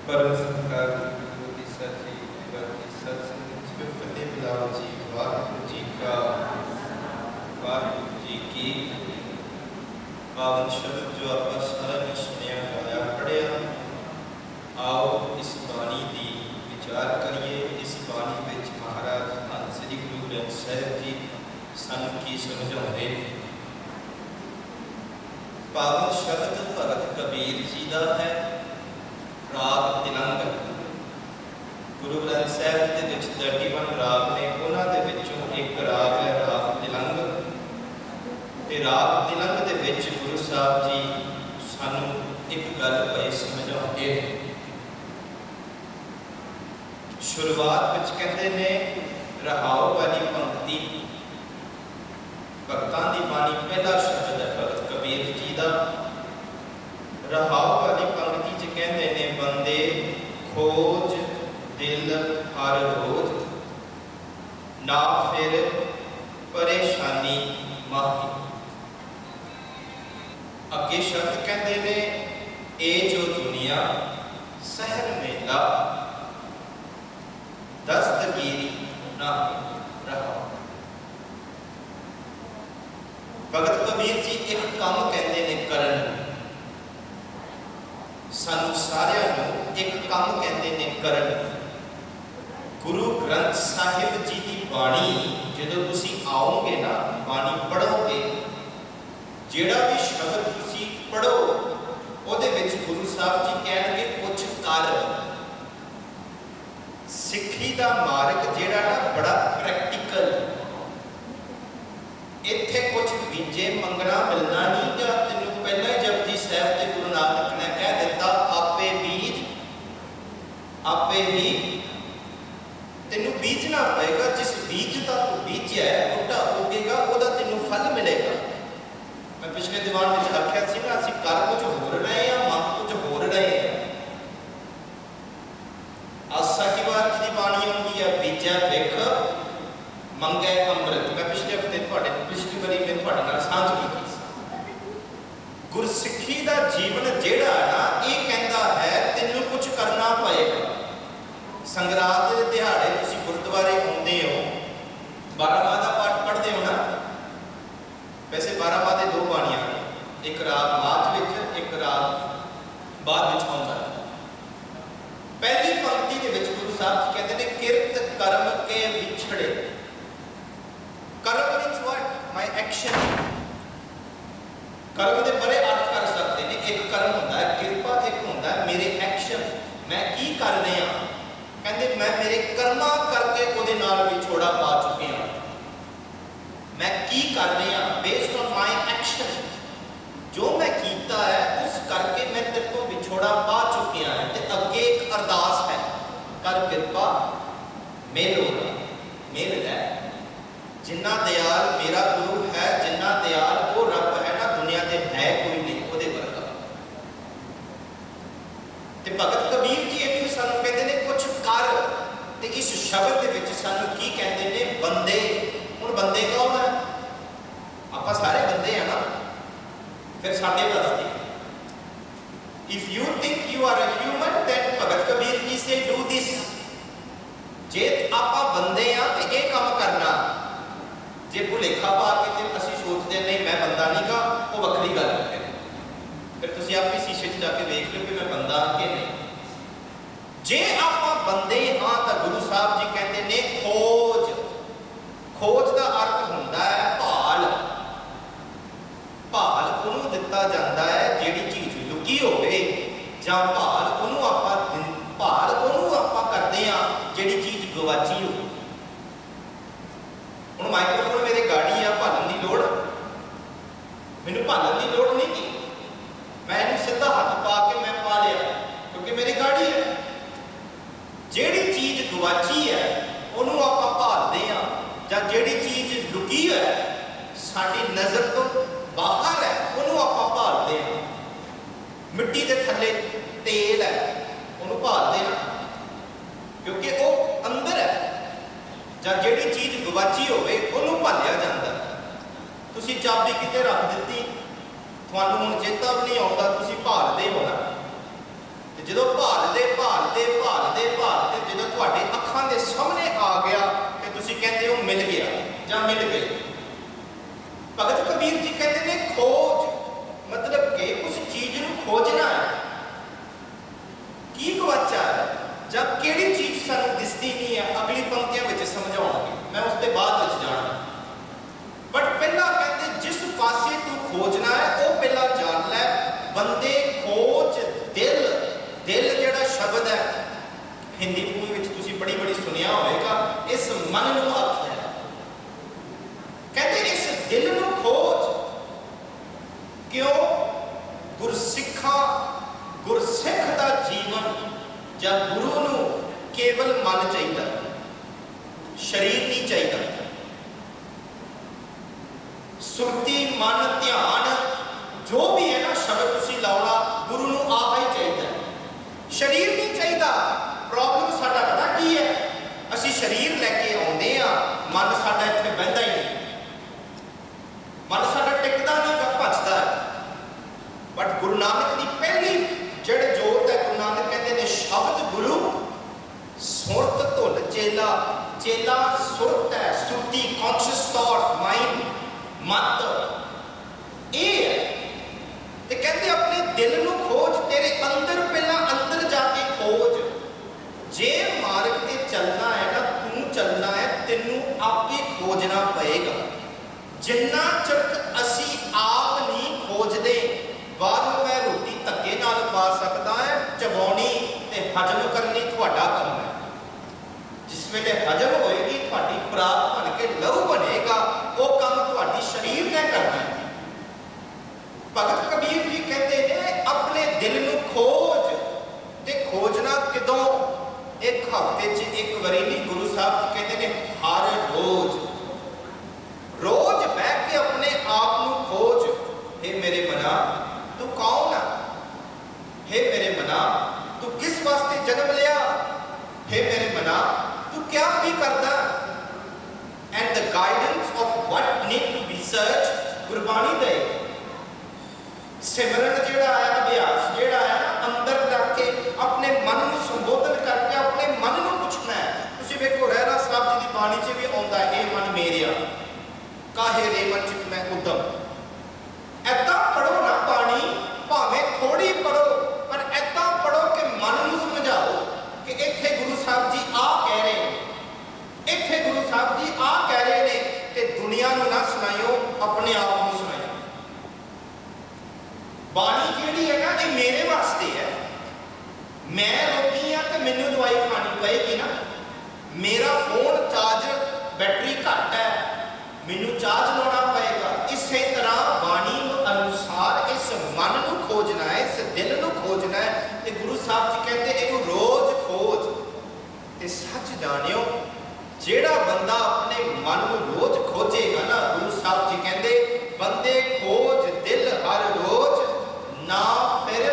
परम सत्कार गुरु की साची बाकी सत्संग में फतेह बुलाओ जी। वाहिगुरु जी का वाहिगुरु जी की पावन शब्द जो आप सारे ने सुनिया गाया पढ़िया। आओ इस बाणी की विचार करिए। इस बाणी विच महाराज धन श्री गुरु ग्रंथ साहिब जी सन की समझाते। पावन शब्द भगत कबीर जी का है। राग तिलंग गुरु ग्रंथ साहिब के 31 राग ने, उन्होंने विचों एक राग है राग तिलंग। ते राग तिलंग दे विच गुरु साहब जी सानू एक गल पई समझाते हैं। शुरुआत विच कहते ने रहाओ वाली पंक्ति भगतां दी बाणी पहला शब्द है भगत कबीर जी का। रहाओ वाली पंक्ति च कहते ने बंदे खोज दिल हर रोज ना फिर परेशानी माही। अगे शब्द कहते ने ए जो दुनिया सहर मेला दस्तगीरी ना रहाओ। भगत कबीर जी एक काम कहते ने करन। सानू सारियां नूं एक काम कहते ने करन। गुरु ग्रंथ साहिब जी की बाणी जदों तुसी आओगे ना, बाणी पढ़ोगे, जेड़ा भी शब्द तुसी पढ़ो ओदे विच गुरु साहब जी कहणगे कुछ कर। सिੱਖੀ ਦਾ मार्ग जेड़ा ना बड़ा प्रैक्टिकल। इत्थे कुछ बीजे मंगना मिलना नहीं गा। तेनों पहला ही जपजी साहिब ते गुरु नानक ने कह दिता आपे बीज आपे ही तेनों बीजना पएगा। जिस बीज का तू बीजा है बूटा उगेगा, ओदा तेनों फल मिलेगा। मैं पिछले दीवान में आख्या सी ना, असीं कर कुछ होर रहे हैं, मंग कुछ होर रहे हैं। आसा की बात की बाणी आउंदी है बीजा विख मंगे अमृत। मैं पिछले हफ्ते पिछली बारी मैं तुहाडे नाल सांझ कीती। गुरसिੱਖੀ का जीवन जेड़ा ना ये कहता है तेनों कुछ करना पएगा। संगरात के दिहाड़े तुसीं गुरुद्वारे आउंदे हो, 12 माह का पाठ पढ़ते हो ना। वैसे 12 माह के 2 बाणियां ने, एक राग माझ विच एक राग बाद विच आउंदा है। पहली पंक्ति के विच गुरु साहब जी कहते हैं किरत कर्म के विछड़े। कर्म मीन्स व्हाट? My action. कर्म के बड़े अर्थ कर सकते हैं। एक कर्म होता है किरपा, एक होता है मेरे एक्शन। मैं की कर रहा कहते मैं मेरे कर्मा करके ਉਹਦੇ ਨਾਲ ਵਿਛੋੜਾ ਪਾ ਚੁੱਕੇ ਹਾਂ। मैं की कर रहा बेस्ड ऑन माय एक्शन। जो मैं कीता है उस करके मैं तेरे को विछोड़ा पा चुके हैं। ते अगे एक अरदास है कर किरपा मेल होगा मेल है। जिन्ना दयाल मेरा गुरु है, जिन्ना दयाल वो रब है ना, दुनिया ते है कोई नहीं ਉਹਦੇ ਵਰਗਾ। ते भगत कबीर जी इत्थे सानू कहते ने कुछ कर। ते इस शब्द दे विच सानू की कहते ने बंदे। हुण बंदे कौन है? आपां सारे बंदे हैं ना। फिर साडे वास्ते if you think you are a human then Bhagat Kabir ji से डू दिस। जे आपां बंदे आ ते ये काम करना। जे भुलेखा पा के ते असीं सोचते नहीं मैं बंदा नहीं गा, वो वक्री गल है। फिर तुसीं आपे शीशे च जाके वेख लो कि मैं बंदा हाँ कि नहीं। जे आपां बंदे हाँ तो गुरु साहब जी कहते ने खोज। खोज का अर्थ होंदा है भाल। भाल उन्होंने दिता जाता है जिहड़ी चीज़ लुकी होवे, जां भाल उन्होंने आपां करते हैं जिहड़ी चीज़ गवाची हो। हुण माइक्रोफोन मेरे गाड़ी आ, भालन की लोड़ मैनूं भालन की लोड़ नहीं की। मैं इन्हूं सीधा हथ पा के मैं पा लिया क्योंकि मेरी गाड़ी है। जिहड़ी चीज़ गवाची है उन्होंने आपां भालदे हां, जां जिहड़ी चीज़ लुकी है साडी नज़र तो बाहर है उन्होंने आपां भालदे हां। मिट्टी के थल्ले तेल है उन्होंने भालदे हां क्योंकि वो अंदर है। जां जिहड़ी चीज़ गवाची होवे उन्होंने भालिया जाता। तुसीं चाबी किते रख दित्ती, तुहानूं हुण चेता भी नहीं आउंदा, तुसीं भालदे हो ना। जो भालते भालते भालते भालते जो थोड़े अखां के सामने आ गया तो तुसी कहते हो मिल गया या मिल गए। भगत कबीर जी कहते हैं खोज, मतलब कि उस चीज को खोजना है की गवाचा है या केड़ी चीज सानू दिसती नहीं है, अगली पंक्तियों में समझाऊंगी मैं, उसके बाद जाना। बट पहला कहते जिस पासे तू खोजना है वो पहला जान लै। बंदे खोज दिल, दिल जिहड़ा शब्द है हिंदी मूवी में तुसी बड़ी बड़ी सुनिया होगा, इस मन को आख्या कहते इस दिल को खोज। क्यों? गुरसिखा गुरसिख का जीवन या गुरु नू केवल मन चाहिए, शरीर नहीं चाहिए। सुरती मन ध्यान जो भी है ना शब्द तुसी लाउना गुरु नू आप ही चाहिए, शरीर नहीं चाहिए। प्रॉब्लम साडा पता की है, असी शरीर लैके आउंदे आ, मन साडा इत्थे बहिंदा ही नहीं, मन साडा टिकदा नहीं, भजदा है। बट गुरु नानक की पहली जड़ जोत है, गुरु नानक कहते हैं शब्द गुरु सुरत धुल चेला। चेला सुरत है, सुरती कॉन्शियस थॉट माइंड मत ये है। ते कहते अपने दिल को खोज, तेरे अंदर पहला अंदर जाके खोज। जे मार्ग ते चलना है ना, तू चलना है, तेनू आपे खोजना पएगा। जिन्ना चक असी आप नहीं खोजते, बाहरों मैं रोटी धक्के नाल पा सकता है, चबाउणी ते हजम करनी तुहाडा काम है। जिस वेले हजम होएगी तुहाडी खुराक बन के लहू बनेगा, वो काम तुहाडी शरीर ने करना है। भगत कबीर जी कहते हैं अपने दिल को खोज। ते खोजना किदों? एक हफ्ते च एक बारी नहीं, गुरु साहब जी कहते हैं हर रोज रोज बह के अपने आप को खोज। हे मेरे मना तू कौन है? हे मेरे मना तू किस वास्ते जन्म लिया? हे मेरे मना तू क्या भी करता? And the guidance of what need to be search Gurbani दे। सिमरन जिहड़ा है, अभ्यास जिहड़ा है ना, अंदर जाके अपने मन को संबोधन करके अपने मन को पूछना है। तुसीं वेखो रहरा साहब जी की बाणी च भी आउंदा है, ए मन मेरिया काहे रे मन चित मैं उदम। ऐदा पढ़ो ना बाणी, भावें थोड़ी पढ़ो पर ऐदा पढ़ो कि मन को समझाओ कि इत्थे गुरु साहब जी आ कह रहे हैं, इत्थे गुरु साहब जी आ कह रहे हैं, ते दुनिया को ना सुनाइयो, अपने आप को सुनाइयो। बाणी जिहड़ी है ना, ये मेरे वास्ते है। मैं रोगी हाँ तो मैनू दवाई खानी पएगी ना। मेरा फोन चार्जर बैटरी घट है, मैनू चार्ज लाना पएगा। इसी तरह बाणी अनुसार इस मन को खोजना है, इस दिल को खोजना है। तो गुरु साहब जी कहते इनू रोज खोज। ते सच जानियो जेड़ा बंदा अपने मन को रोज खोजेगा ना, गुरु साहब जी कहते बंदे खोज दिल हर रोज ना फिर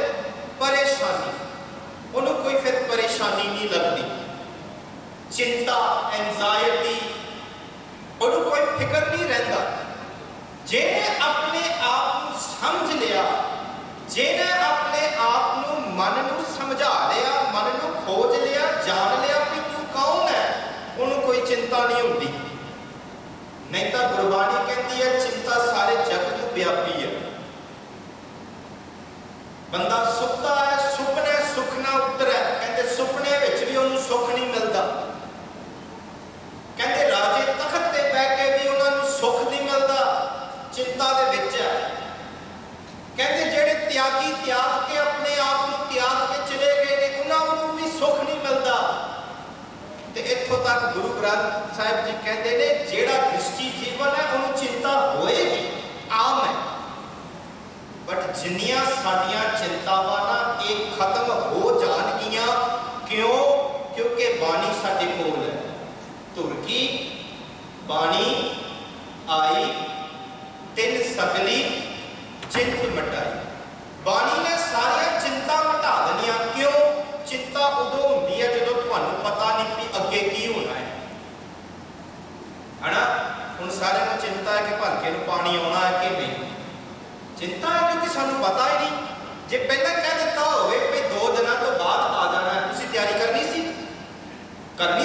परेशानी, उन्होंने कोई फिर परेशानी नहीं लगती। चिंता एंजाइटी उन्होंने कोई फिक्र नहीं रहता। जिन्हें अपने आप को समझ लिया, जिन्हें अपने आप को मन को समझा लिया, मन को खोज लिया, जान लिया कि तू कौन है, उन्होंने कोई चिंता नहीं होती। नहीं तो गुरबाणी कहती है चिंता सारे जग को व्यापी है। बंदा सुखता है, सुपने सुख ना उतरे, कहते सुपने विच भी उन्होंने सुख नहीं मिलता। कहते राजे तखत ते बैठ के भी उन्होंने सुख नहीं मिलता, चिंता दे विच है। कहते जेड़े त्यागी त्याग के अपने आप को त्याग के चले गए ने, उन्होंने भी सुख नहीं मिलता। ते इत्थों तक गुरु ग्रंथ साहिब जी कहते ने जेड़ा दृष्टि जीवन है उन्होंने चिंता होएगी, आम है। बट जिन्नियां साडियां चिंतावां ना एक खत्म हो जाणगियां। क्यों? क्योंकि बाणी साडे कोल है। तुर की बाणी आई तिन सगली चिंत मटाई। बाणी ने सारियां चिंता मटा देनियां। क्यों? चिंता उदों होंदी है जदों तुहानूं पता नहीं कि अगे की होना है ना। हुण सारिआं नूं चिंता है कि भलके नूं पानी आउणा है कि नहीं। चिंता है क्योंकि सानू पता ही नहीं। जे पहला कह दिता होवे भाई 2 दिनों तो बाद आ जाना है, तुसीं तैयारी करनी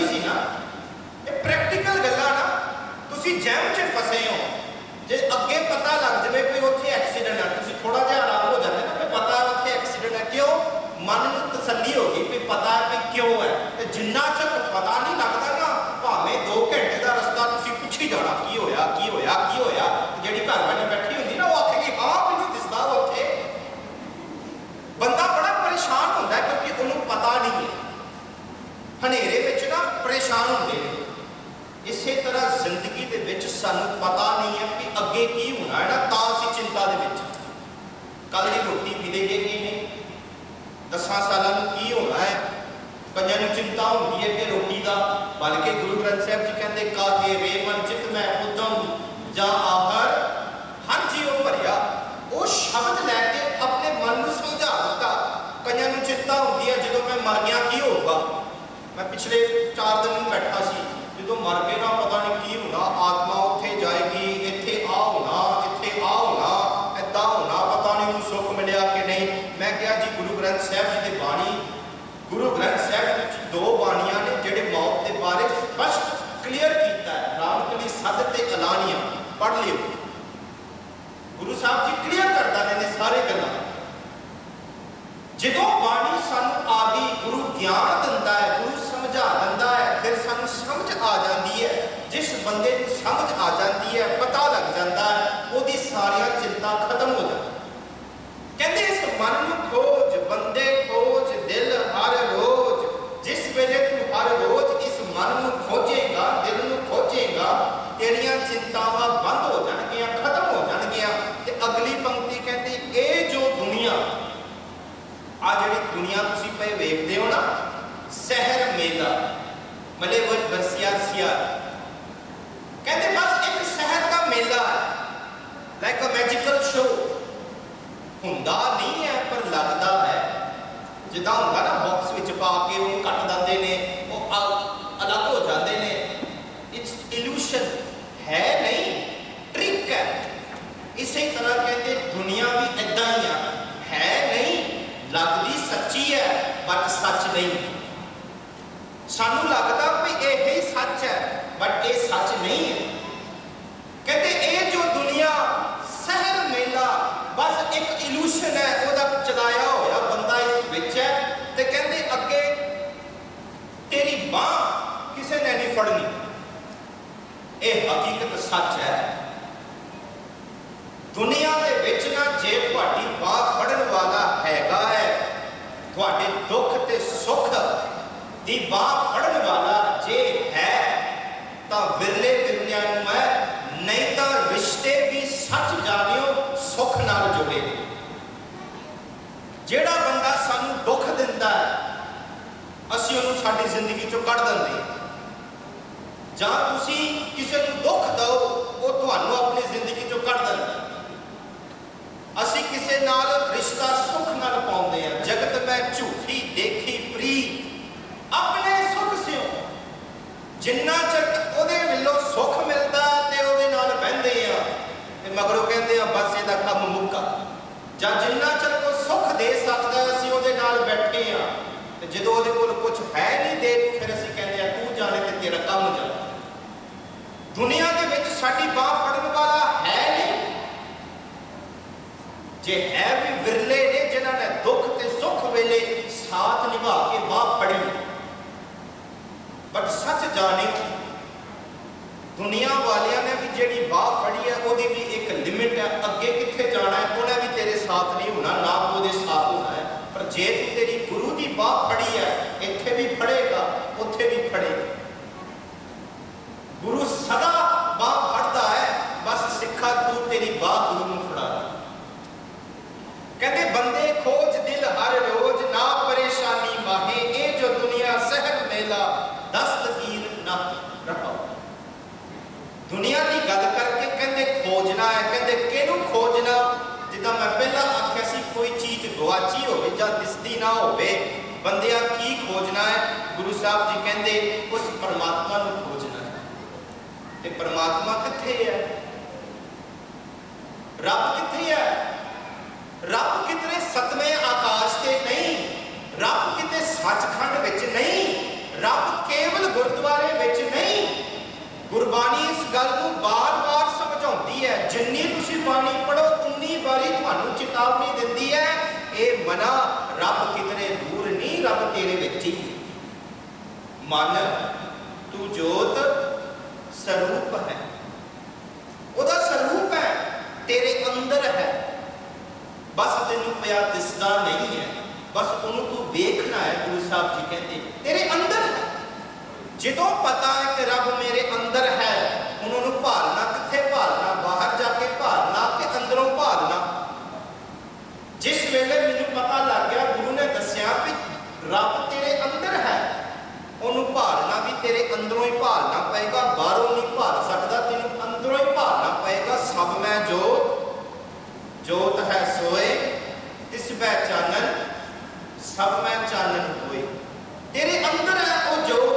सी ना। ये प्रैक्टिकल गल्लां ना। तुसीं जैम च फसे हो, जे अगे पता लग जाए कोई उत्थे एक्सीडेंट है, तुसीं थोड़ा जिहा आराम हो जाते ना, कि पता है उत्थे एक्सीडेंट है, क्यों मन में तसल्ली हो गई भी पता है भी क्यों है। तो जिन्ना चक पता नहीं लगता ना, भावें 2 घंटे का रस्ता तुसीं पुछी जाना की होया की होया की होया, जिहड़ी घर वाली बैठी होंदी ना, वो आखेगी हाँ मैनूं दिसदा उत्थे। बंदा बड़ा परेशान होंदा है क्योंकि उन्होंने पता नहीं है, हनेरे विच ना परेशान होंदे ने। इसे तरह जिंदगी दे विच सानूं पता नहीं है कि अगे की होना है ना, तां असीं चिंता दे विच। कल दी रोटी मिलेगी कि नहीं, 10 सालां नूं की होना है, कईयां नूं चिंता होंदी है कि रोटी दा। बल्कि गुरु ग्रंथ साहिब जी कहंदे काहे वे मन चित मैं उदम जां आहर हर जीव भरिया। वो शब्द लैके अपने मन को समझा दिता। कईयां नूं चिंता होंदी है जदों मैं मर गया की होगा। मैं पिछले 4 दिन बैठा सी, जदों मर गए ना पता नहीं की होना, आत्मा उत्थे जाएगी, इत्थे आ होना, इत्थे आ होना, इदां होना, पता नहीं उन्हें सुख मिलिया कि नहीं। मैं कहा जी गुरु ग्रंथ साहिब जी की बाणी, गुरु ग्रंथ साहिब जी 2 बाणियां ने जिहड़े मौत के बारे स्पष्ट क्लीयर किया है। रामकली सद ते एलानिया पढ़ लियो, गुरु साहब जी क्लीयर करता ने सारे गल्लां। जदों बाणी सानू आ गई, गुरु ज्ञान दिंदा है, गुरु समझा दिंदा है, फिर सानू समझ आ जाती है। जिस बंदे को समझ आ जाती है, पता लग जाता है, उसकी सारिया चिंता खत्म हो जाती। कहते इस मन को खोज बंदे खोज दिल हर रोज। जिस वेले तू हर रोज इस मन को खोजेगा, दिल को खोजेगा, तेरिया चिंतावां बंद हो जाएगियां, खत्म हो जाएगियां। ते अगली पंक्ति कहती ये जो दुनिया आ जिहड़ी दुनिया तुसीं पे वेखदे हो ना, शहर मेला मले वो बरसिया सियार, कहते बस एक शहर का मेला है, लाइक अ मैजिकल शो। हुंदा नहीं है पर लगता है, जिदा हुंदा ना बॉक्स विच पा के वो कट दिंदे ने, वो अलग हो जाते ने। इट्स इल्यूशन है, नहीं ट्रिक है। इसी तरह कहते दुनिया भी इदां ही है, नहीं लगती सच्ची है बट सच नहीं। सानू लगता भी यही सच है बट ये सच नहीं है। कहते ये जो दुनिया शहर मेला बस एक इल्यूशन है, वह चलाया होया बंदा इस विच है। ते कहते अगे तेरी बांह किसी ने नहीं फड़नी, ये हकीकत सच है। दुनिया के विच ना जे तुहाडी बांह फड़न वाला हैगा है, तुहाडे दुख ते सुख दी बांह फड़न वाला जे है, तां विरले विरलियां नूं है, नहीं तां रिश्ते भी सच जानियो सुख नाल जुड़े। जेड़ा बंदा सानू दुख दिंदा है, असीं उहनूं साडी जिंदगी चों कढ दिंदे। जां तुसीं किसी नूं दुख दो, वो तुहानूं अपनी जिंदगी चों कढ दिंदा। असी किसी नाल रिश्ता सुख नाल पाउंदे हैं। जगत में झूठी देखी प्रीत अपने सुख सिओ, जिन्ना चਿਰ ਉਹਦੇ ਵੱਲੋਂ सुख मिलता ते ਉਹਦੇ नाल बहिंदे आ ते मगरों कहंदे आ बस ਇਹਦਾ ਕੰਮ मुक्का। ਜਾਂ जिन्ना चਿਰ को सुख दे सकदा ਅਸੀਂ ਉਹਦੇ नाल बैठे आ, ते ਜਦੋਂ ਉਹਦੇ ਕੋਲ कुछ है नहीं दे, फिर ਅਸੀਂ कहंदे आ तू जाने ते तेरा काम जाने। दुनिया ਦੇ ਵਿੱਚ ਸਾਡੀ ਬਾਹ ਫੜਨ वाला है नहीं, जे है भी विरले ने जिन्होंने दुख ते सुख वेले साथ निभा के बाह फड़ी। बट सच जाने दुनिया वालिया ने भी जेड़ी बाह फड़ी है, वो भी एक लिमिट है। अगे किथे जाना है, उन्हें भी तेरे साथ नहीं होना, ना वो साथ होना है। पर जे तू तेरी गुरु की बाह फड़ी है, इत्थे भी फड़ेगा, उत्थे भी फड़ेगा। गुरु सदा बाह फड़ता है, बस सिखा तू तेरी बाह गुरु में फड़ा। कहते बंदे खोज दिल हर रोज, ना परेशानी माहे, ये जो दुनिया शहर मेला दस्तगीर ना रहो। दुनिया की गल करके कहते खोजना है, कहते किहनूं खोजना। जिद्दां मैं पहला आख्या सी, कोई चीज गवाची होवे जां दिसदी ना होवे, बंदियां की खोजना है। गुरु साहब जी कहते उस परमात्मा नूं खोजना है। ते परमात्मा कित्थे है? रब कित्थे है? रब कितने 7वें रब केवल गुरुद्वारे विच नहीं, गुरबाणी इस गल नूं बार-बार समझाउंदी है। जिन्नी तुसीं बाणी पढ़ो उन्नी बारी तुहानूं चेतावनी दिंदी है, ए मना रब कितने दूर नहीं, रब तेरे विच ही। मन तू जोत स्वरूप है, ਉਹਦਾ ਸਰੂਪ है, तेरे अंदर है, बस तेनू पिया दिसदा नहीं है, बस ਉਹਨੂੰ तू देखना है। गुरु साहब जी कहते तेरे अंदर है। ਜਦੋਂ पता है कि रब मेरे अंदर है, उन्होंने भालना कित्थे भालना, बाहर जाके भालना कि अंदरों भालना। जिस वेले मैनू पता लग गया, गुरु ने दस्या भी रब तेरे अंदर है, उन्होंने भालना भी तेरे अंदरों ही भालना पएगा, बाहरों नहीं भाल सकता, तेनू अंदरों ही भालना पएगा। सब मैं जोत, जोत है सोए तिस बै चानन, सब मैं चानन होए। तेरे अंदर है वो जोत,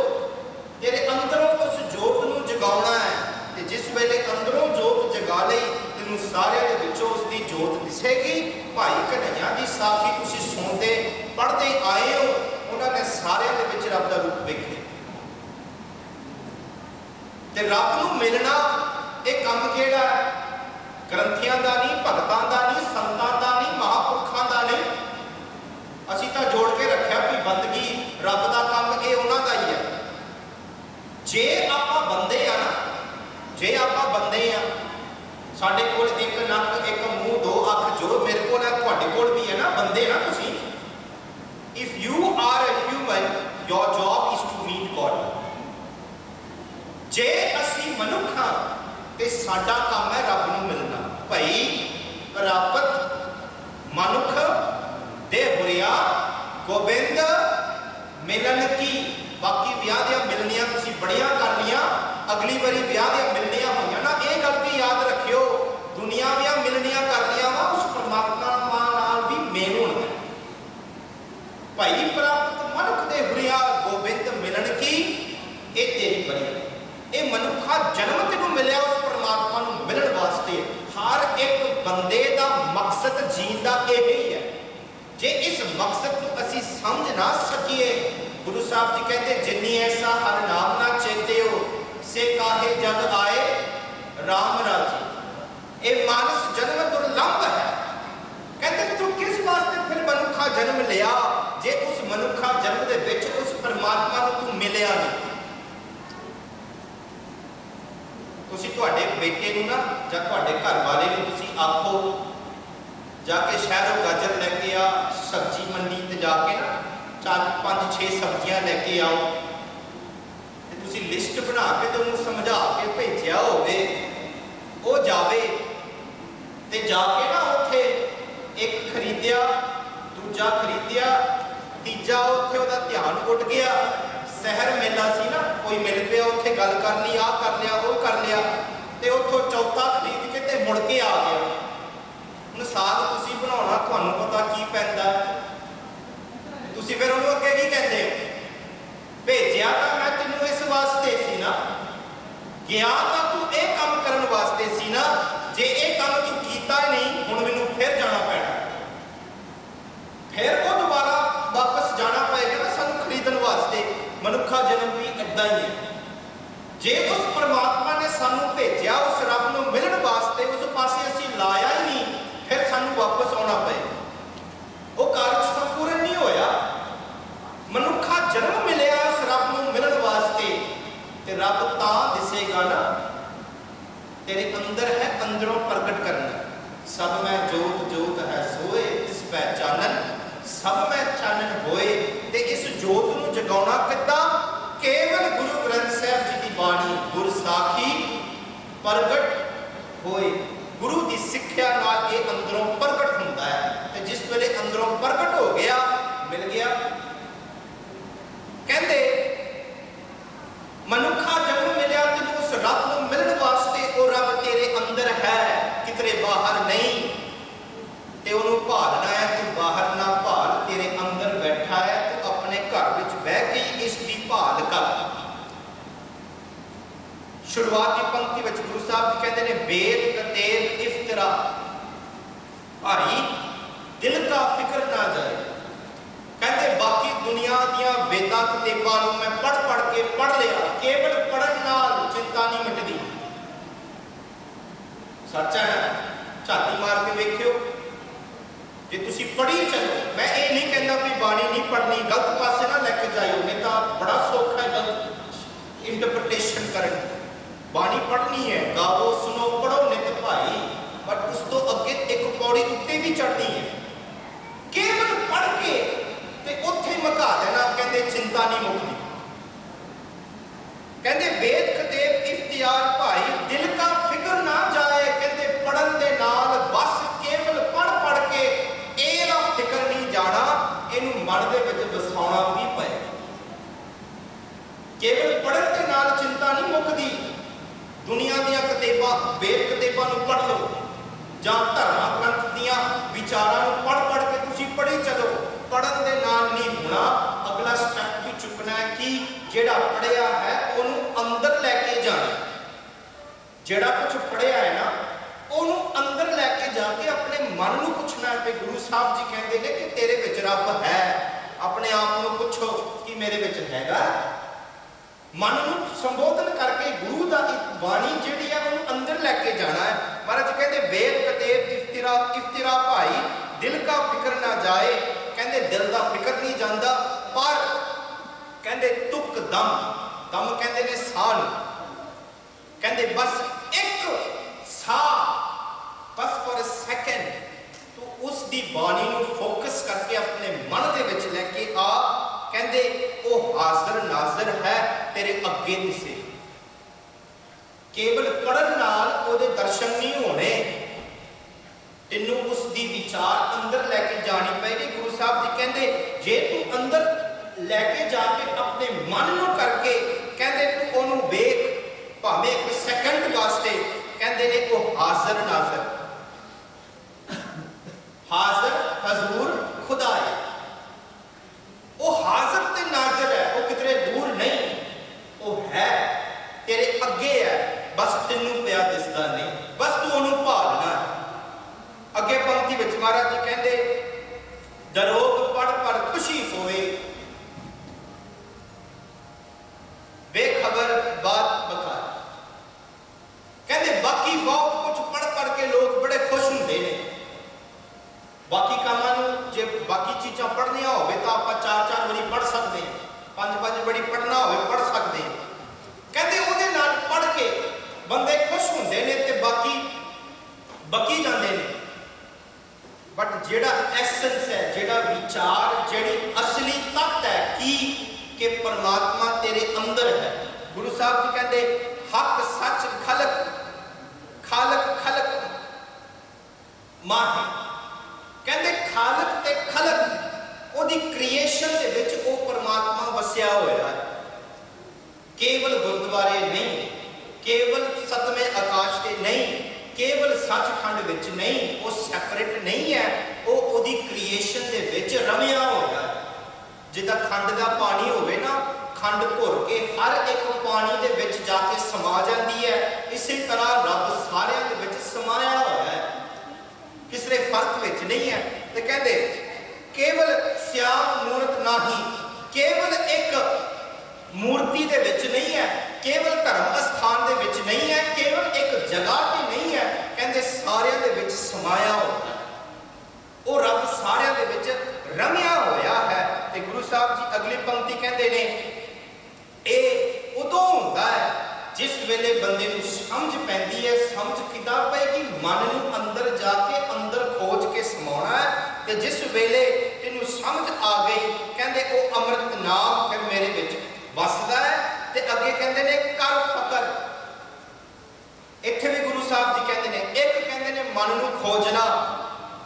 तेरे अंदरों उस जोत नूं जगाउणा है। ते जिस वेले अंदरों जोत जगा लई, तेनू सारे दे विचों उसदी जोत दिसेगी। भाई कन्हैया दी साखी तुसीं सुणदे पढ़दे आए हो, उन्होंने सारे दे विच रब दा रूप वेखिया। ते रब नूं मिलना ये काम किहड़ा है? ग्रंथियां दा नहीं, भगतां दा नहीं, संतां दा नहीं, महापुरखां दा नहीं। असीं तां जोड़ के रखिया भी बंदगी रब दा काम ये उन्हां दा ही है। जे आपां बंदे आ ना, जे आपां बंदे आ, साडे कोल एक नक, एक मूँह, दो अख, जो मेरे कोल है, तुहाडे कोल भी है ना, बंदे ना तुसीं। If you are a human, your job is to meet God. जे असी मनुख हाँ ते साडा काम है रब नूं मिलना। भाई प्राप्त मनुख दे हुरिया गोबिंद मिलन की। बाकी ब्याह दियां मिलनियां तुसीं बड़ियां कर लियां, अगली बारी ब्याह दियां मिलनियां होईयां ना, ये गल भी याद रखियो, दुनिया दियां मिलनियां कर लियां वा, उस परमात्मा नाल भी मेल होना है। भाई प्राप्त मनुख दे हुरिया गोबिंद मिलन की, ये तेरी बड़ी है। ये मनुखा जन्म तेनू मिलिया उस परमात्मा नूं मिलण वास्ते। हर एक बंदे दा मकसद जीण दा यही है। जे इस मकसद को असी समझ ना सकिए, गुरु साहब जी कहते जिन्नी ऐसा हर नाम ना चेते हो, से काहे जग आए राम राजी। ये मानस जन्म दुर्लभ है। कहते कि तू किस वास्ते फिर मनुखा जन्म लिया, जे उस मनुखा जन्म दे विच उस परमात्मा नूं तू मिलिया नहीं। तुसीं तुहाडे बेटे नूं ना जां तुहाडे घर वाले नूं तुसीं आखो जाके शहरों गाजर लैके आ, सब्जी मंडी ते जाके ना 4-5-6 सब्जियां लैके आओ, ते तुसीं लिस्ट बना के ते उहनूं समझा के भेजिया होवे, वो जावे ते जाके ना उत्थे एक खरीदिया, दूजा खरीदिया, तीजा उत्थे उहदा ध्यान उठ गया। शहर मेला सी ना, कोई मिल पिया, उत्थे गल कर ली, आ कर लिया, वो कर लिया, ते उत्थों चौथा खरीद के ते मुड़ के आ गया। हुण साग तुसीं बनाउणा, तुहानूं पता की पैंदा, तुसीं फिर उहनूं अगे की कहंदे हो? भेजिया तां मैं तैनूं इस वास्ते सी ना, गया तां तूं इह काम करन वास्ते सी ना, जे इह काम तूं कीता ही नहीं, हुण मैनूं फिर जाना पैना, फिर वो दोबारा वापस जाना पएगा ना सानूं खरीदण वास्ते। मनुखा जन्म भी इदां ही है। जे उस परमात्मा ने सानू भेजिया उस रब नूं मिलण वास्ते, उस पासे असीं लाया ही नहीं, फिर सानू वापस आउणा पएगा। वो कार्य संपूर्ण नहीं होया। मनुखा जन्म मिलिया उस रब नूं मिलण वास्ते, ते रब तां दिसेगा ना, तेरे अंदर है, अंदरों प्रगट करना। सब मैं जोत, जोत है सोए तिस पै चानन, सब मैं चानन होए। ते इस जोत नूं जगाउणा किद्दां? केवल गुरु ग्रंथ साहिब जी की बाणी गुर साखी प्रगट होए। गुरु की सिक्ख्या नाल ये अंदरों प्रगट हुंदा है, ते जिस वेले अंदरों प्रगट हो गया, मिल गया। कहंदे मनुखा जन्म मिलिया तैनूं उस रब नूं मिलण वास्ते, वो रब तेरे अंदर है, कितरे बाहर नहीं। ते उहनूं भालना है, तू बाहर ना भाल, तेरे अंदर बैठा है, तू अपने घर विच बह के इसकी भाल कर। शुरुआत की पंक्ति विच गुरु साहब जी कहते हैं, बेद कतेब इफ्तरा भाई दिल का फिक्र ना जाए। कहते बाकी दुनिया दियां वेदां किताबां नूं मैं पढ़ के पढ़ लिया, केवल पढ़न नाल चिंता नहीं मिटदी। सच है ना? झाती मार के वेखियो, जे तुसी पढ़ी चलो। मैं ये नहीं कहता भी बाणी नहीं पढ़नी, गलत पासे ना लैके जाओ, नहीं तो बड़ा सौखा है गलत इंटरप्रटेशन करन। बाणी पढ़नी है, गाओ सुनो पढ़ो नित भाई, बट उस तो अगे एक पौड़ी उत्ते भी चढ़नी है। केवल पढ़ के ते उत्थे मुका देना, कहते चिंता नहीं मुकती। कहते वेद कतेब इफ्तियार भाई, दिल का फिक्र ना जाए। कहते पढ़न दे नाल बस केवल पढ़ के ਇਹਦਾ ਫਿਕਰ नहीं जाना, ਇਹਨੂੰ मन ਦੇ ਵਿੱਚ ਵਸਾਉਣਾ भी ਪਏ। केवल पढ़न ਦੇ ਨਾਲ चिंता नहीं मुकदी। दुनिया ਦੀਆਂ ਕਿਤਾਬਾਂ, वेद ਕਿਤਾਬਾਂ ਨੂੰ पढ़ लो, ਜਾਂ ਧਰਮਾਂ ਗ੍ਰੰਥ ਦੀਆਂ ਵਿਚਾਰਾਂ ਨੂੰ पढ़ के ਤੁਸੀਂ पढ़ी चलो। पढ़न ਦੇ ਨਾਲ नहीं होना, अगला स्टेप भी चुकना है कि ਜਿਹੜਾ पढ़िया है ਉਹਨੂੰ अंदर लैके जाना। ਜਿਹੜਾ कुछ पढ़िया है ना ਉਹਨੂੰ अंदर लैके जाके अपने मन ਨੂੰ ਪੁੱਛਣਾ है। गुरु साहब जी कहते हैं कि तेरे विच रब है, अपने आप ਨੂੰ ਪੁੱਛੋ कि मेरे विच हैगा। मन ਨੂੰ संबोधन करके गुरु ਦਾ एक बाणी ਜਿਹੜੀ है ਉਹਨੂੰ अंदर लैके जाना है। महाराज कहते वेद कतेब इफ्तिरा भाई, दिल का फिक्र ना जाए। कहते दिल का फिक्र नहीं जाता, पर कहते तुक दम कहते ने साह नूं, कहते बस एक साह, बस फॉर अ सेकंड तू उस दी बाणी नूं फोकस करके अपने मन दे विच लैके आ। कहते वो हाज़र नाज़र है तेरे अगे दिसे। केवल पढ़न नाल ओदे दर्शन नहीं होने, तेनू उस दी विचार अंदर लैके जानी पेगी। गुरु साहब जी कहते जे तू अंदर लैके जाके अपने मन नूं करके कहते तू ओनू वेख, भावें एक सेकंड वास्ते, कहते ने वो हाज़र नाज़र, हाज़र हजूर खुदा है। वो हाज़र ते नाज़र है, वो कितने दूर नहीं, वो है तेरे अगे है, बस तेनू पिया दिसदा नहीं, बस तू ओनू भालना है। अगे पंक्ति विच महाराज जी कहते दरोग पढ़ खुशी होवे, बेखबर बात बता। कहते बाकी बहुत कुछ पढ़ के लोग बड़े खुश होंगे ने। बाकी कामां नूं जे बाकी चीज़ां पढ़नियां होवे तां आपां 4-4 वारी पढ़ सकते हैं, 5-5 वारी पढ़ना होवे पढ़ सकते हैं। कहते उहदे नाल पढ़ के बंदे खुश होंगे ने ते बाकी बकी जाते हैं। बट जेड़ा एसेंस है, जेड़ा विचार, जेड़ी असली तत्त है कि परमात्मा तेरे अंदर है। गुरु साहब जी कहते हक सच खलक खलक माही। कहते खालक ते खलक ओदी क्रिएशन दे विच ओ परमात्मा वसिया होया है। केवल गुरुद्वारे नहीं, केवल सतवें आकाश ते नहीं, केवल सचखंड विच नहीं, वो सैपरेट नहीं है, वो ओदी क्रिएशन दे विच रमिया होया है। जिदा खंड का पानी होवे ना, खंड घुर के हर एक पानी दे विच जाके समा जाती है, इसी तरह रब सारियां दे विच समाया होया है, किसी फर्क विच नहीं है। तो कहते केवल श्याम मूर्त नाही, केवल एक मूर्ति दे विच नहीं है, केवल धर्म स्थान दे विच नहीं है, केवल एक जगह पे नहीं है, कहते सारियां दे विच समाया होया है। वो रब सारियां दे विच रमिया होया है। ते गुरु साहब जी अगली पंक्ति कहते ने ये उदों होंदा है जिस वेले बंदे नूं समझ पैंदी है। समझ किदां पेगी? मन नूं अंदर जाके अंदर खोज के समाउणा है। ते जिस वेले तेनूं समझ आ गई, कहते वो अमृत नाम फिर मेरे विच वसदा है। ते अगे कहते ने कर फकर। इत्थे भी गुरु साहब जी कहते ने, एक कहते ने मन नूं खोजना,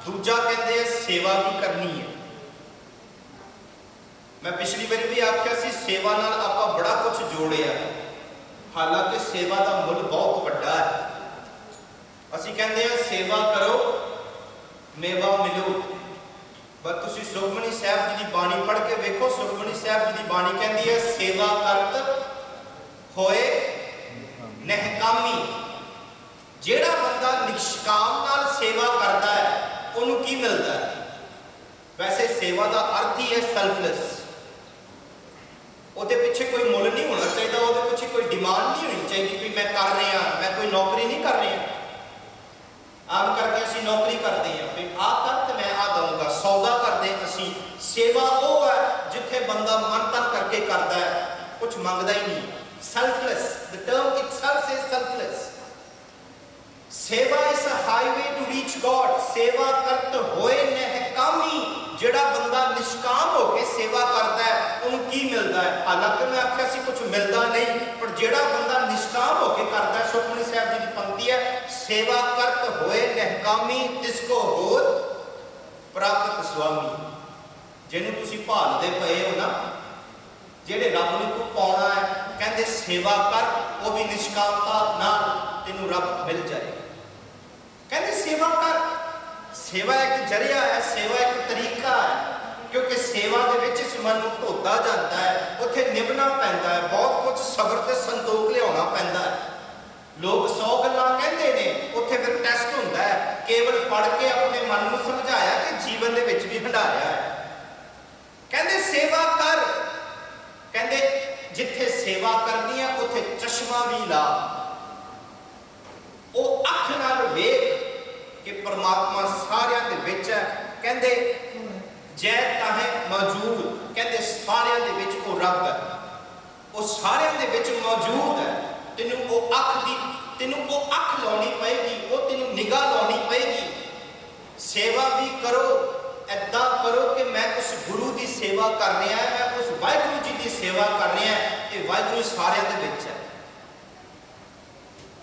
दूजा कहते सेवा भी करनी है। मैं पिछली बार भी आख्या सी सेवा नाल आपां बड़ा कुछ जोड़िया, हालांकि सेवा का मुल बहुत वड्डा है। असीं कहते हैं सेवा करो मेवा मिलो, पर तुसीं सुखमनी साहब जी की बाणी पढ़ के वेखो। सुखमनी साहब जी की बाणी कहती है सेवा करत होए निहकामी। जेड़ा बंदा निष्काम नाल सेवा करता है उन्होंने की मिलता है? वैसे सेवा का अर्थ ही है सेल्फलैस, ਉਹਦੇ ਪਿੱਛੇ ਕੋਈ ਮੁੱਲ ਨਹੀਂ ਹੋਣਾ ਚਾਹੀਦਾ, ਉਹਦੇ ਪਿੱਛੇ ਕੋਈ ਡਿਮਾਂਡ ਨਹੀਂ ਹੋਣੀ ਚਾਹੀਦੀ ਵੀ ਮੈਂ ਕਰ ਰਿਹਾ, ਮੈਂ ਕੋਈ ਨੌਕਰੀ ਨਹੀਂ ਕਰ ਰਿਹਾ। ਆਮ ਕਰਕੇ ਅਸੀਂ ਨੌਕਰੀ ਕਰਦੇ ਹਾਂ ਵੀ ਆਹ ਕਰ ਤੇ ਮੈਂ ਆਹ ਦਊਂਗਾ। ਸੌਦਾ ਕਰਦੇ ਅਸੀਂ। ਸੇਵਾ ਉਹ ਹੈ ਜਿੱਥੇ ਬੰਦਾ ਮਨ ਤਨ ਕਰਕੇ ਕਰਦਾ ਹੈ, ਕੁਝ ਮੰਗਦਾ ਹੀ ਨਹੀਂ। selfless, the term itself is selfless. ਸੇਵਾ is a highway to reach God. ਸੇਵਾ ਕਰਤ ਹੋਏ ਨਿਹਕਾਮੀ। ਜਿਹੜਾ ਬੰਦਾ ਨਿਸ਼ਕਾਮ ਹੋ ਕੇ ਸੇਵਾ ਕਰਦਾ ਹੈ ਉਹਨੂੰ ਕੀ ਮਿਲਦਾ ਹੈ? ਹਾਲਾਂਕਿ ਮੈਂ ਆਖਿਆ ਸੀ ਕੁਝ ਮਿਲਦਾ ਨਹੀਂ, ਪਰ ਜਿਹੜਾ ਬੰਦਾ ਨਿਸ਼ਕਾਮ ਹੋ ਕੇ ਕਰਦਾ ਹੈ, ਸੁਖਮਨੀ ਸਾਹਿਬ ਜੀ ਦੀ ਪੰਕਤੀ ਹੈ, ਸੇਵਾ ਕਰਤ ਹੋਏ ਨਿਹਕਾਮੀ ਤਿਸ ਕੋ ਹੋਤ ਪ੍ਰਾਪਤ ਸੁਆਮੀ। ਜਿਹਨੂੰ ਤੁਸੀਂ ਭਾਲਦੇ ਪਏ ਹੋ ਨਾ, ਜਿਹੜੇ ਰੱਬ ਨੂੰ ਤੂੰ ਪਾਉਣਾ ਹੈ, ਕਹਿੰਦੇ ਸੇਵਾ ਕਰ, ਉਹ ਵੀ ਨਿਸ਼ਕਾਮਤਾ ਨਾਲ ਤੈਨੂੰ ਰੱਬ ਮਿਲ ਜਾਏਗਾ। ਕਹਿੰਦੇ ਸੇਵਾ ਕਰ। ਸੇਵਾ ਇੱਕ ਜਰੀਆ ਹੈ, ਸੇਵਾ ਇੱਕ ਤਰੀਕਾ ਹੈ, ਕਿਉਂਕਿ ਸੇਵਾ ਦੇ ਵਿੱਚ ਇਸ ਮਨ ਨੂੰ ਧੋਤਾ ਜਾਂਦਾ ਹੈ, ਉੱਥੇ ਨਿਭਣਾ ਪੈਂਦਾ ਹੈ, ਬਹੁਤ ਕੁਝ ਸਬਰ ਤੇ ਸੰਤੋਖ ਲਿਆਉਣਾ ਪੈਂਦਾ ਹੈ। ਲੋਕ 100 ਗੱਲਾਂ ਕਹਿੰਦੇ ਨੇ, ਉੱਥੇ ਫਿਰ ਟੈਸਟ ਹੁੰਦਾ ਹੈ। ਕੇਵਲ ਪੜ੍ਹ ਕੇ ਆਪਣੇ ਮਨ ਨੂੰ ਸਮਝਾਇਆ ਕਿ ਜੀਵਨ ਦੇ ਵਿੱਚ ਵੀ ਹੰਢਾਇਆ ਹੈ। ਕਹਿੰਦੇ ਸੇਵਾ ਕਰ। ਕਹਿੰਦੇ ਜਿੱਥੇ ਸੇਵਾ ਕਰਨੀ ਹੈ ਉੱਥੇ ਚਸ਼ਮਾ ਵੀ ਲਾ। ਉਹ ਅੱਖ ਨਾਲ ਵੇਖ ਕਿ ਪਰਮਾਤਮਾ ਸਾਰਿਆਂ ਦੇ ਵਿੱਚ ਹੈ। ਕਹਿੰਦੇ ਜੈ ਤਾਹੇ ਮੌਜੂਦ। ਕਹਿੰਦੇ ਸਾਰਿਆਂ ਦੇ ਵਿੱਚ ਉਹ ਰੱਬ ਹੈ, ਉਹ ਸਾਰਿਆਂ ਦੇ ਵਿੱਚ ਮੌਜੂਦ ਹੈ। ਤੈਨੂੰ ਉਹ ਅੱਖ ਲਾਉਣੀ ਪਏਗੀ, ਉਹ ਤੈਨੂੰ ਨਿਗਾਹ ਲਾਉਣੀ ਪਏਗੀ। ਸੇਵਾ ਵੀ ਕਰੋ, ਏਦਾਂ ਕਰੋ ਕਿ ਮੈਂ ਉਸ ਗੁਰੂ ਦੀ ਸੇਵਾ ਕਰ ਰਿਹਾ, ਮੈਂ ਉਸ ਵਾਹਿਗੁਰੂ ਜੀ ਦੀ ਸੇਵਾ ਕਰ ਰਿਹਾ, ਇਹ ਵਾਹਿਗੁਰੂ ਸਾਰਿਆਂ ਦੇ ਵਿੱਚ ਹੈ।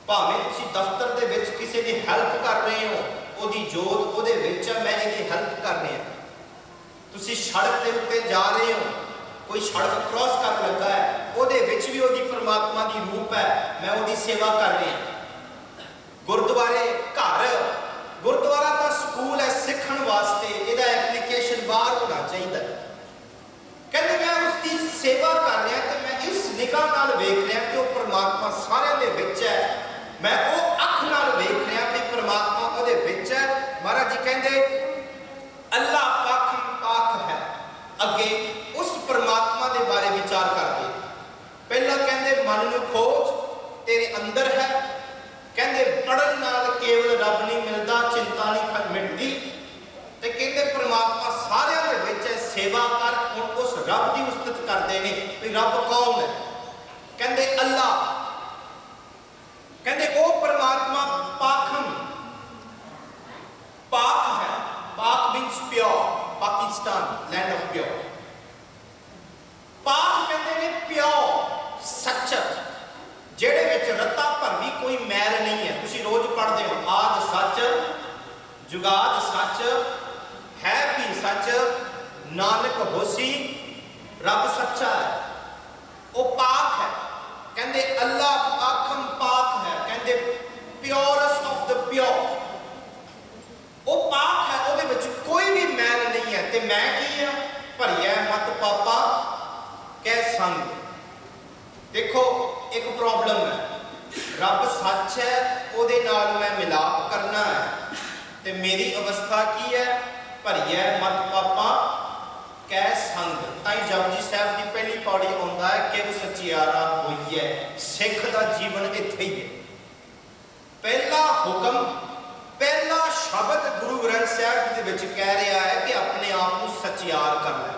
ਭਾਵੇਂ ਤੁਸੀਂ ਦਫ਼ਤਰ ਦੇ ਵਿੱਚ ਕਿਸੇ ਦੀ ਹੈਲਪ ਕਰ ਰਹੇ ਹੋ, ਉਹਦੀ ਜੋਤ ਉਹਦੇ ਵਿੱਚ ਹੈ, ਮੈਂ ਇਹਦੀ ਹੈਲਪ ਕਰ ਰਿਹਾ। ਤੁਸੀਂ ਸੜਕ ਦੇ ਉੱਤੇ ਜਾ ਰਹੇ ਹੋ, ਕੋਈ ਸੜਕ ਕ੍ਰਾਸ ਕਰਨ ਲੱਗਾ ਹੈ, ਉਹਦੇ ਵਿੱਚ ਵੀ ਉਹਦੀ ਪਰਮਾਤਮਾ ਦੀ ਰੂਪ ਹੈ, ਮੈਂ ਉਹਦੀ ਸੇਵਾ ਕਰ ਰਿਹਾ। ਗੁਰਦੁਆਰੇ, ਘਰ, ਗੁਰਦੁਆਰਾ ਤਾਂ ਸਕੂਲ ਹੈ ਸਿੱਖਣ ਵਾਸਤੇ, ਇਹਦਾ ਐਪਲੀਕੇਸ਼ਨ ਬਾਹਰ ਹੋਣਾ ਚਾਹੀਦਾ। ਕਹਿੰਦੇ ਮੈਂ ਉਸ ਦੀ ਸੇਵਾ ਕਰ ਰਿਹਾ ਤੇ ਮੈਂ ਇਸ ਨਿਗਾਹ ਨਾਲ ਵੇਖ ਰਿਹਾ ਕਿ ਉਹ ਪਰਮਾਤਮਾ ਸਾਰਿਆਂ ਦੇ ਵਿੱਚ ਹੈ। ਮੈਂ ਉਹ ਅੱਖ ਨਾਲ ਵੇਖ ਰਿਹਾ ਕਿ ਪਰਮਾਤਮਾ ਉਹਦੇ ਵਿੱਚ ਹੈ। ਮਹਾਰਾਜ ਜੀ ਕਹਿੰਦੇ ਅੱਲਾਹ ਪਾਕ ਹੈ। ਅੱਗੇ ਉਸ ਪਰਮਾਤਮਾ ਦੇ ਬਾਰੇ ਵਿਚਾਰ ਕਰਦੇ। ਪਹਿਲਾਂ ਕਹਿੰਦੇ ਮਨ ਨੂੰ ਖੋਜ, ਤੇਰੇ ਅੰਦਰ ਹੈ। ਕਹਿੰਦੇ ਪੜਨ ਨਾਲ ਕੇਵਲ ਰੱਬ ਨਹੀਂ ਮਿਲਦਾ, ਚਿੰਤਾ ਨਹੀਂ ਮਿਟਦੀ। ਤੇ ਕਹਿੰਦੇ ਪਰਮਾਤਮਾ ਸਾਰਿਆਂ ਦੇ ਵਿੱਚ ਹੈ, ਸੇਵਾ ਕਰ। ਹੁਣ ਉਸ ਰੱਬ ਦੀ ਉਸਤਤ ਕਰਦੇ ਨੇ ਵੀ ਰੱਬ ਕੌਣ ਹੈ? ਕਹਿੰਦੇ ਅੱਲਾਹ। ਕਹਿੰਦੇ ਉਹ ਪਰਮਾਤਮਾ ਪਾਖਮ, ਪਾਕ ਹੈ। ਪਾਕ means pure, Pakistan, land of pure. ਪਾਕ ਕਹਿੰਦੇ ਨੇ ਪਿਓਰ, ਸੱਚ, ਜਿਹੜੇ ਵਿੱਚ ਰੱਤਾ ਭਰ ਵੀ ਕੋਈ ਮੈਲ ਨਹੀਂ ਹੈ। ਤੁਸੀਂ ਰੋਜ਼ ਪੜ੍ਹਦੇ ਹੋ ਆਦ ਸੱਚ, ਜੁਗਾਦ ਸੱਚ, ਹੈ ਵੀ ਸੱਚ, ਨਾਨਕ ਹੋਸੀ, ਰੱਬ ਸੱਚਾ ਹੈ, ਉਹ ਪਾਕ ਹੈ। ਕਹਿੰਦੇ ਅੱਲਾਹ ਪਾਕਮ ਪਾਕ ਹੈ। ਕਹਿੰਦੇ ਪਿਓਰੈਸਟ ਆਫ ਦ ਪਿਓਰ, ਉਹ ਪਾਕ ਹੈ, ਉਹਦੇ ਵਿੱਚ ਕੋਈ ਵੀ ਮੈਲ ਨਹੀਂ ਹੈ। ਤੇ ਮੈਂ ਕੀ ਆ? ਭਰਿਆ ਮਤ ਪਾਪਾ ਕਹਿ ਸੰਗ। ਦੇਖੋ ਇੱਕ ਪ੍ਰੋਬਲਮ ਹੈ, ਰੱਬ ਸੱਚ ਹੈ, ਉਹਦੇ ਨਾਲ ਮੈਂ ਮਿਲਾਪ ਕਰਨਾ ਹੈ, ਤੇ ਮੇਰੀ ਅਵਸਥਾ ਕੀ ਹੈ? ਭਰਿਆ ਮਤ ਪਾਪਾ ਕਹਿ ਸੰਗ। ਤਾਂ ਜਪਜੀ ਸਾਹਿਬ ਦੀ ਪਹਿਲੀ ਪੌੜੀ ਆਉਂਦਾ ਹੈ ਕਿ ਸਚਿਆਰਾ ਹੋਈਏ। ਸਿੱਖ ਦਾ ਜੀਵਨ ਇੱਥੇ ਹੀ ਹੈ। ਪਹਿਲਾ ਹੁਕਮ, ਪਹਿਲਾ ਸ਼ਬਦ ਗੁਰੂ ਗ੍ਰੰਥ ਸਾਹਿਬ ਜੀ ਦੇ ਵਿੱਚ ਕਹਿ ਰਿਹਾ ਹੈ ਕਿ ਆਪਣੇ ਆਪ ਨੂੰ ਸਚਿਆਰ ਕਰ ਲੈ।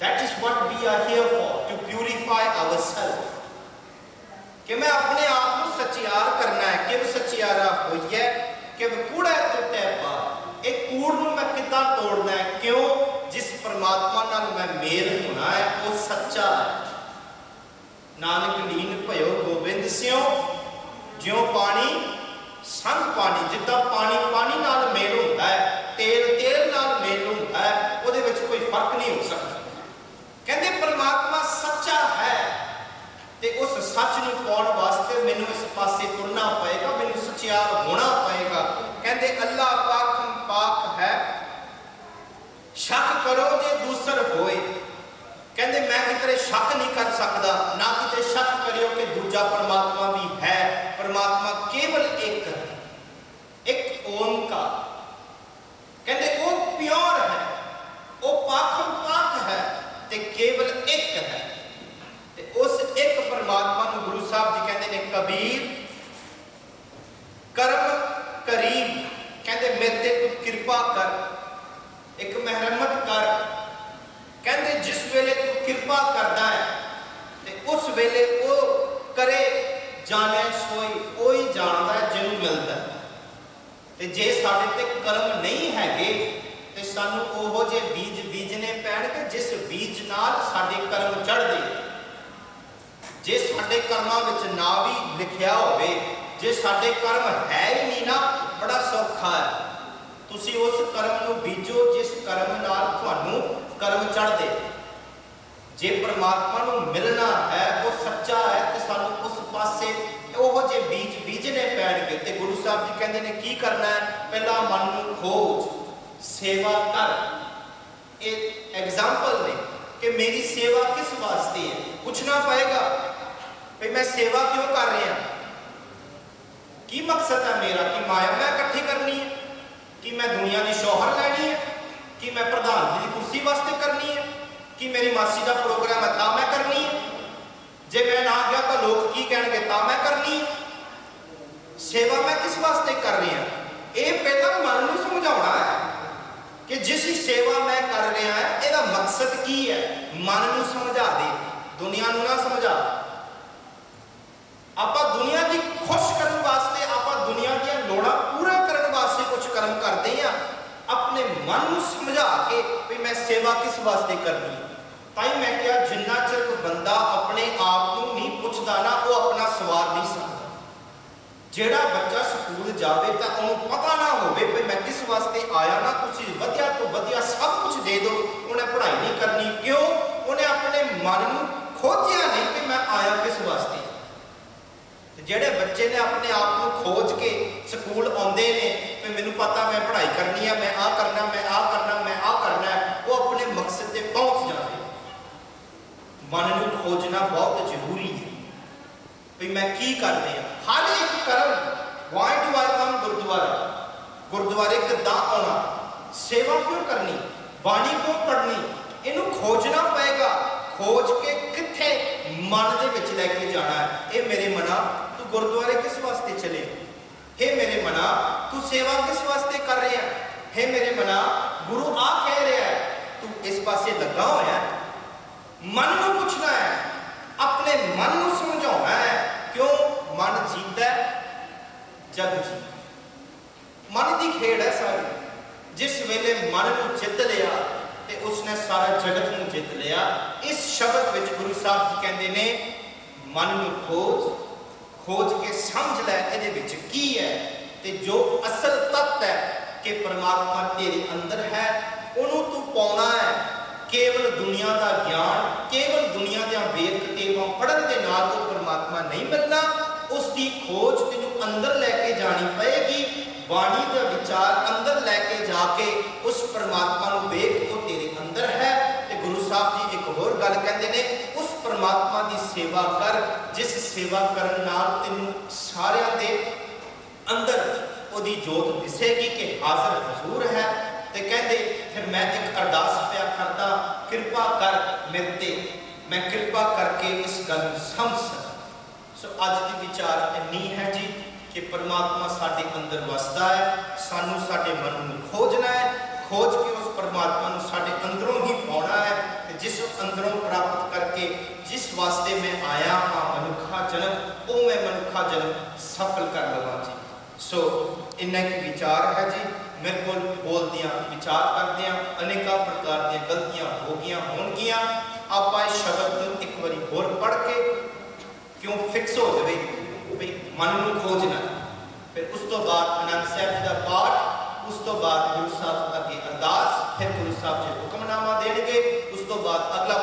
That is what we are here for, to purify ourselves. कि मैं अपने आप को सचियार करना है। कि सचियारा होइए कि कूड़ा टुटे पा। एक कूड़ नूं मैं कितना तोड़ना है? क्यों? जिस परमात्मा नाल मैं मेल होना है वो सच्चा है। नानक लीन भयो गोबिंद सियों, ज्यों पानी संग पानी। जिद्दां पानी पानी नाल मेल होता है, तेल तेल नाल मेल होता है, ਉਹਦੇ ਵਿੱਚ कोई फर्क नहीं हो सकता। कहते परमात्मा सच्चा है, ते उस सच नूं पाउण वास्ते मैनूं इस पासे तुरना पएगा, मैनूं सचियार होना पएगा। कहते अल्लाह पाक पाक है, शक करो जे दूसर होए। कहते मैं कितने शक नहीं कर सकता, ना कितने शक करियो कि दूजा परमात्मा भी है। परमात्मा केवल एक है, एक ओंकार। कहते वो प्योर है, वो पाक है, ते केवल एक है। परमात्मा नूं गुरु साहब जी कहते हैं कबीर करम करीम, कहते मेरे ते तू कृपा कर, एक महरमत कर। कहते जिस वेले तू कृपा करता है ते उस वेले वो करे जाने सोई कोई जानता है जिन्हों मिलता है। ते जे साडे ते कर्म नहीं हैगे ते सानू ओहो जे बीज बीजने पैणगे जिस बीज नाल साडे कर्म चढ़दे। जे साडे कर्मां विच ना भी लिखिया होवे, जे साडे कर्म है ही नहीं ना, बड़ा सौखा है। तुसी उस कर्म नूं बीजो जिस कर्म नाल तुहानू कर्म चढ़दे। जे परमात्मा नूं मिलना है वो सच्चा है तो सानू उस पासे ओहो जे बीज बीजने पैणगे। ते गुरु साहब जी कहंदे ने की करना है, पहला मन नूं खोज, सेवा कर। एक एग्जाम्पल ने कि मेरी सेवा किस वास्ते है, पूछना पड़ेगा भाई मैं सेवा क्यों कर रहा, की मकसद है मेरा, कि माया मैं इकट्ठी करनी है, कि मैं दुनिया की शोहर लैनी है, कि मैं प्रधान की कुर्सी वास्ते करनी है, कि मेरी मासी का प्रोग्राम है ता मैं करनी है, जे मैं ना गया तो लोग की कहेंगे ता मैं करनी है। सेवा मैं किस वास्ते कर रही हूँ, ये पहला मन को समझाना है कि जिस सेवा मैं कर रहा है इसका मकसद की है। मन को समझा दे, दुनिया को ना समझा। आप दुनिया की खुश करने वास्ते, आप दुनिया की लोड़ा पूरा करने वास्ते कुछ कर्म करते हैं, अपने मन को समझा के भी मैं सेवा किस वास्ते करनी है। ताई मैं क्या जिन्ना चਿਰ बंदा अपने आप को नहीं पुछदा ना, वो अपना सवार नहीं सकता। जेड़ा बच्चा स्कूल जावे तो उन्हें पता ना होवे भी मैं किस वास्ते आया ना, तुसीं वधिया तो वधिया सब कुछ दे दो, उन्हें पढ़ाई नहीं करनी। क्यों? उन्हें अपने मन को खोजिया नहीं कि मैं आया किस वास्ते। जेड़े बच्चे ने अपने आप को खोज के स्कूल आते हैं कि मैनू पता मैं पढ़ाई करनी है, मैं आ करना, मैं आ करना, मैं आ करना है, वो अपने मकसद तक पहुँच जाते। मन को खोजना बहुत जरूरी है भी मैं की कर रहा। हर एक कर्म, वाई टू आई कम गुरुद्वारा, गुरुद्वारे किद्दां आना, सेवा क्यों करनी, बाणी क्यों पढ़नी, इनू खोजना पएगा। खोज के किथे मन दे विच लैके जाना है। ये मेरे मना तू गुरुद्वारे किस वास्ते चले, हे मेरे मना तू सेवा किस वास्ते कर रहे हैं, हे मेरे मना गुरु आ कह रहा है तू इस पासे लगा होया। मन को पूछना है, अपने मन को समझाना है। क्यों? मन जीता है, जग जीता। मन की खेड़ है सारी। जिस वेले मन को जित लिया ते उसने सारा जगत को जित लिया। इस शब्द विच गुरु साहब जी कहते ने मन को खोज, खोज के समझ लै इहदे विच की है, ते जो असल तत्त है कि परमात्मा तेरे अंदर है, उन्होंने तू पाना है। केवल दुनिया का ज्ञान, केवल दुनिया के वेद किताबां पढ़न के नाल तो परमात्मा नहीं मिलना। उसकी खोज तेनू अंदर लैके जानी पएगी। बाणी का विचार अंदर लैके जाके उस परमात्मा को वेख, वो तेरे अंदर है। ते गुरु साहब जी एक होर गल कहते ने, उस परमात्मा की सेवा कर जिस सेवा करन नाल तेनू सारियां दे अंदर ओदी जोत दिसेगी कि हाज़र हजूर है। ते कहते फिर मैं एक अरदास प्या करता, कृपा कर मेरे ते, मैं कृपा करके इस गल समझ सका। सो अज की विचार इन्नी है जी कि परमात्मा साडे अंदर वसदा है, सानू साडे मन को खोजना है, खोज के उस परमात्मा को साडे अंदरों ही पाना है। ते जिस अंदरों प्राप्त करके जिस वास्ते मैं आया हाँ मनुखा जन्म, वो मैं मनुखा जन्म सफल कर लवां जी। सो इन्ना की विचार है जी। मेरे को बोलदियाँ विचार करदियाँ अनेकों प्रकार दी गलतियां हो गई होणगियां। आप इस शब्द को एक बारी होर पढ़ के क्यों फिक्स हो जाए भाई मन को खोजना। फिर उस तो बाद आनंद साहब जी का पाठ, उस तो बाद गुरु साहब अगे अरदास, फिर गुरु साहब जी हुक्मनामा देंगे, उस तो बाद अगला